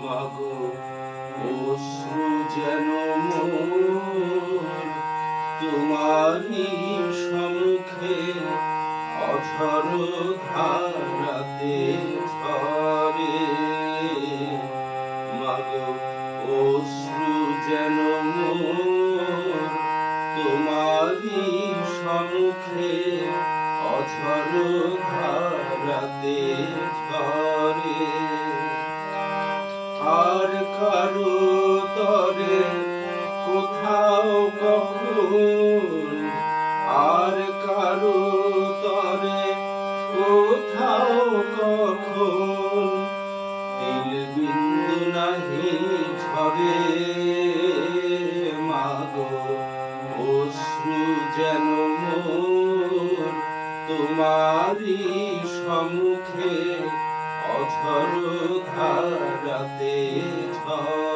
মাগো অশ্রু যেন মোর তোমারই সম্মুখে অঝর ধারাতে ঝরে। মাগো অশ্রু যেন মোর তোমারই সম্মুখে অঝর ধারাতে ঝরে। আর কারো তরে কোথাও কখন, আর কারো তরে কোথাও কখন তিল বিন্দু নাহি ঝরে। মাগো অশ্রু যেন মোর তোমারই সম্মুখে অঝর ধারাতে ঝরে।